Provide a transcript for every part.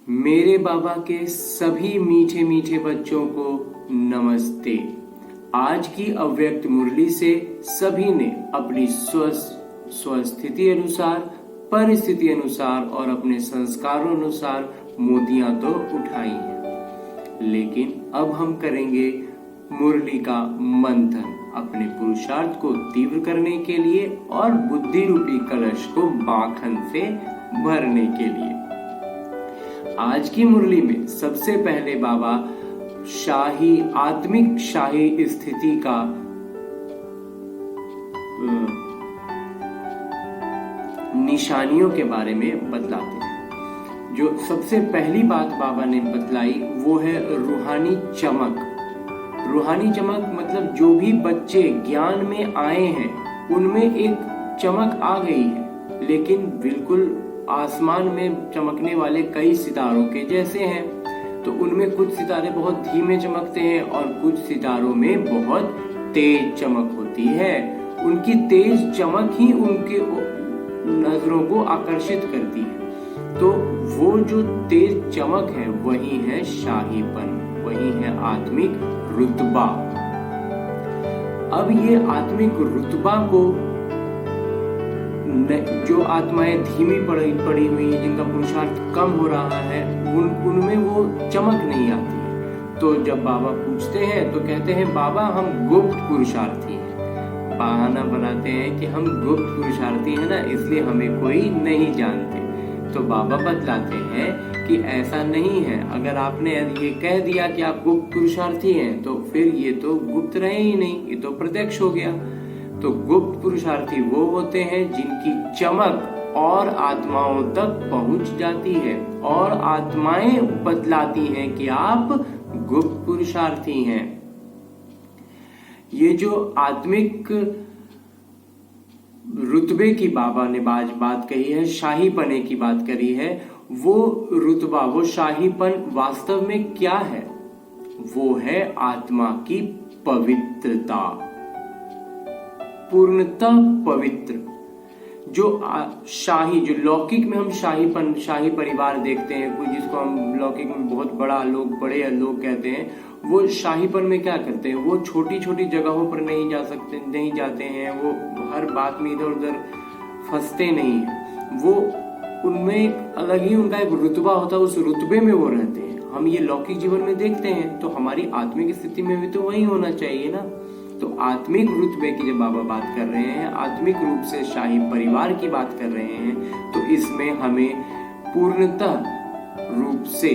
मेरे बाबा के सभी मीठे मीठे बच्चों को नमस्ते। आज की अव्यक्त मुरली से सभी ने अपनी स्वस्थिति अनुसार, परिस्थिति अनुसार और अपने संस्कारों अनुसार मोतियां तो उठाई हैं, लेकिन अब हम करेंगे मुरली का मंथन अपने पुरुषार्थ को तीव्र करने के लिए और बुद्धि रूपी कलश को माखन से भरने के लिए। आज की मुरली में सबसे पहले बाबा आत्मिक शाही स्थिति का निशानियों के बारे में बतलाते हैं। जो सबसे पहली बात बाबा ने बतलाई वो है रूहानी चमक। रूहानी चमक मतलब जो भी बच्चे ज्ञान में आए हैं उनमें एक चमक आ गई है, लेकिन बिल्कुल आसमान में चमकने वाले कई सितारों के जैसे हैं। तो उनमें कुछ सितारे बहुत धीमे चमकते हैं और कुछ सितारों में बहुत तेज चमक होती है। उनकी तेज चमक ही उनके नजरों को आकर्षित करती है। तो वो जो तेज चमक है वही है शाहीपन, वही है आत्मिक रुतबा। अब ये आत्मिक रुतबा को जो आत्माएं धीमी पड़ी हुई हैं, जिनका पुरुषार्थ कम हो रहा है, उनमें वो चमक नहीं आती है। तो जब बाबा पूछते हैं तो कहते हैं बाबा हम गुप्त पुरुषार्थी हैं। बहाना बनाते हैं कि हम गुप्त पुरुषार्थी हैं ना, इसलिए हमें कोई नहीं जानते। तो बाबा बतलाते हैं कि ऐसा नहीं है। अगर आपने ये कह दिया कि आप गुप्त पुरुषार्थी हैं तो फिर ये तो गुप्त रहे ही नहीं, ये तो प्रत्यक्ष हो गया। तो गुप्त पुरुषार्थी वो होते हैं जिनकी चमक और आत्माओं तक पहुंच जाती है और आत्माएं बतलाती हैं कि आप गुप्त पुरुषार्थी हैं। ये जो आत्मिक रुतबे की बाबा ने बात कही है, शाहीपने की बात करी है, वो रुतबा, वो शाहीपन वास्तव में क्या है? वो है आत्मा की पवित्रता, पूर्णतः पवित्र। जो शाही, जो लौकिक में हम शाही परिवार देखते हैं, कोई जिसको हम लौकिक में बहुत बड़े लोग कहते हैं, वो शाहीपन में क्या करते हैं? वो छोटी छोटी जगहों पर नहीं जाते हैं, वो हर बात में इधर उधर फंसते नहीं है। वो उनमें अलग ही उनका एक रुतबा होता है, उस रुतबे में वो रहते हैं। हम ये लौकिक जीवन में देखते हैं, तो हमारी आत्मिक स्थिति में भी तो वही होना चाहिए ना। तो आत्मिक रुतबे की जब बाबा बात कर रहे हैं, आत्मिक रूप से शाही परिवार की बात कर रहे हैं, तो इसमें हमें पूर्णतः रूप से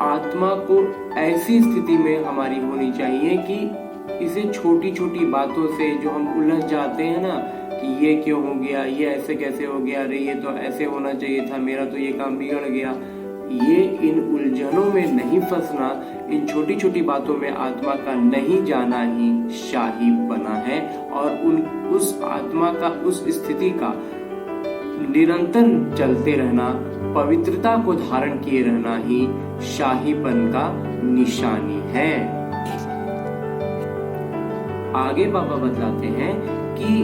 आत्मा को ऐसी स्थिति में हमारी होनी चाहिए कि इसे छोटी छोटी बातों से जो हम उलझ जाते हैं ना, कि ये क्यों हो गया, ये ऐसे कैसे हो गया, अरे ये तो ऐसे होना चाहिए था, मेरा तो ये काम बिगड़ गया, ये इन उलझनों में नहीं फंसना, इन छोटी छोटी बातों में आत्मा का नहीं जाना ही शाही बना है। और उस आत्मा का, उस स्थिति का निरंतर चलते रहना, पवित्रता को धारण किए रहना ही शाहीपन का निशानी है। आगे बाबा बतलाते हैं कि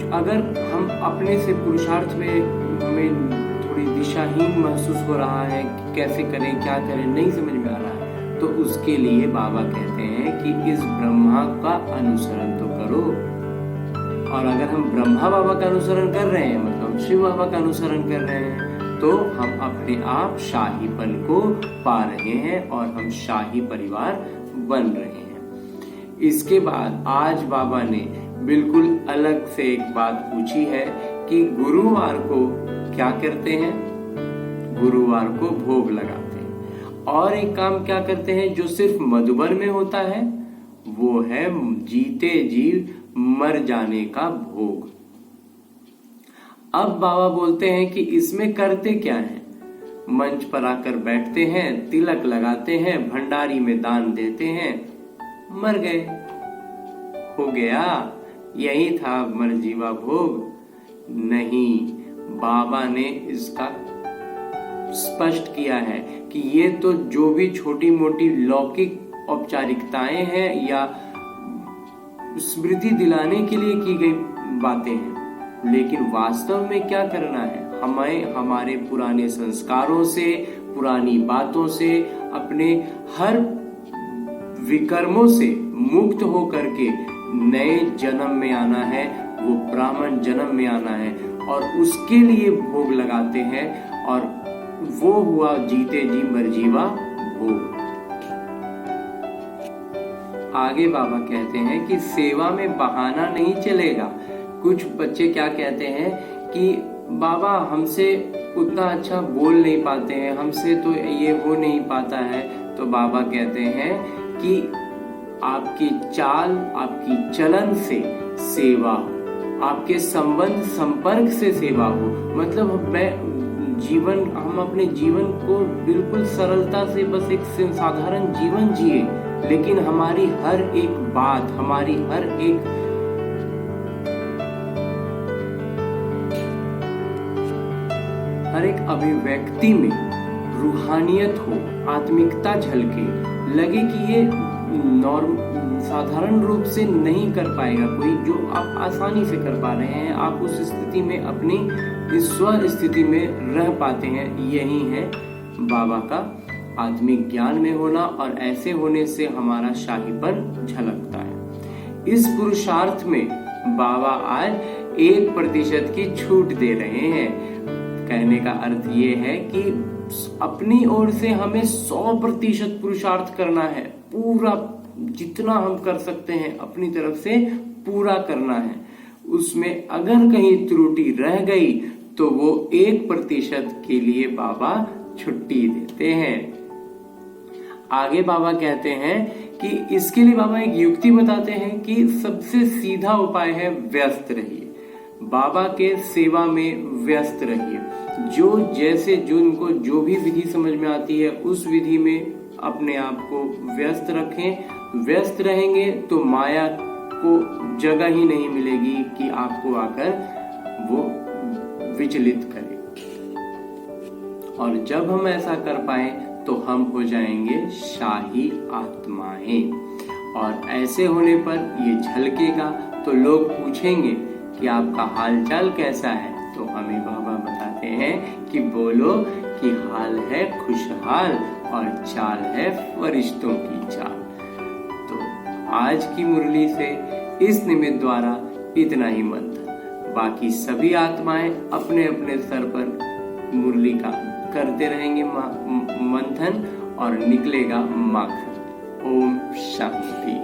अगर हम अपने से पुरुषार्थ में हमें थोड़ी दिशाहीन महसूस हो रहा है कि कैसे करें, क्या करें, नहीं समझ में आ रहा है, तो उसके लिए बाबा कहते हैं कि इस ब्रह्मा का अनुसरण तो करो। और अगर हम ब्रह्मा बाबा का अनुसरण कर रहे हैं, मतलब शिव बाबा का अनुसरण कर रहे हैं, तो हम अपने आप शाहीपन को पा रहे हैं और हम शाही परिवार बन रहे हैं। इसके बाद आज बाबा ने बिल्कुल अलग से एक बात पूछी है कि गुरुवार को क्या करते हैं? गुरुवार को भोग लगाते हैं। और एक काम क्या करते हैं जो सिर्फ मधुबन में होता है, वो है जीते जी मर जाने का भोग। अब बाबा बोलते हैं कि इसमें करते क्या है? मंच पर आकर बैठते हैं, तिलक लगाते हैं, भंडारी में दान देते हैं, मर गए, हो गया, यही था मरजीवा भोग? नहीं, बाबा ने इसका स्पष्ट किया है कि ये तो जो भी छोटी मोटी लौकिक औपचारिकताएं हैं या स्मृति दिलाने के लिए की गई बातें हैं, लेकिन वास्तव में क्या करना है? हमें हमारे पुराने संस्कारों से, पुरानी बातों से, अपने हर विकर्मों से मुक्त हो करके नए जन्म में आना है, वो ब्राह्मण जन्म में आना है और उसके लिए भोग लगाते हैं और वो हुआ जीते जी मर जीवा भोग। आगे बाबा कहते हैं कि सेवा में बहाना नहीं चलेगा। कुछ बच्चे क्या कहते हैं कि बाबा हमसे उतना अच्छा बोल नहीं पाते हैं, हमसे तो ये हो नहीं पाता है। तो बाबा कहते हैं कि आपकी चाल, आपकी चलन से सेवा हो, आपके संबंध संपर्क से सेवा हो। मतलब हम अपने जीवन को बिल्कुल सरलता से बस एक साधारण जीवन जिए, लेकिन हमारी हर एक बात, हमारी हर एक अभिव्यक्ति में रूहानियत हो, आत्मिकता झलके, लगे कि ये साधारण रूप से नहीं कर पाएगा कोई, जो आप आसानी से कर पा रहे हैं, आप उस स्थिति में अपनी स्व स्थिति में रह पाते हैं। यही है बाबा का आत्मिक ज्ञान में होना, और ऐसे होने से हमारा शाहीपन झलकता है। इस पुरुषार्थ में बाबा आज 1% की छूट दे रहे हैं। कहने का अर्थ ये है कि अपनी ओर से हमें 100% पुरुषार्थ करना है, पूरा जितना हम कर सकते हैं अपनी तरफ से पूरा करना है। उसमें अगर कहीं त्रुटि रह गई तो वो 1% के लिए बाबा छुट्टी देते हैं। आगे बाबा कहते हैं कि इसके लिए बाबा एक युक्ति बताते हैं कि सबसे सीधा उपाय है व्यस्त रहिए, बाबा के सेवा में व्यस्त रहिए। जिनको जो भी विधि समझ में आती है उस विधि में अपने आप को व्यस्त रखें। व्यस्त रहेंगे तो माया को जगह ही नहीं मिलेगी कि आपको आकर वो विचलित करे। और जब हम ऐसा कर पाए तो हम हो जाएंगे शाही आत्माएं, और ऐसे होने पर ये झलकेगा तो लोग पूछेंगे कि आपका हालचाल कैसा है, तो हमें बाबा बताते हैं कि बोलो कि हाल है खुशहाल और चाल है फरिश्तों की चाल। तो आज की मुरली से इस निमित्त द्वारा इतना ही मंथन। बाकी सभी आत्माएं अपने अपने स्तर पर मुरली का करते रहेंगे मंथन, और निकलेगा माखन। ओम शांति।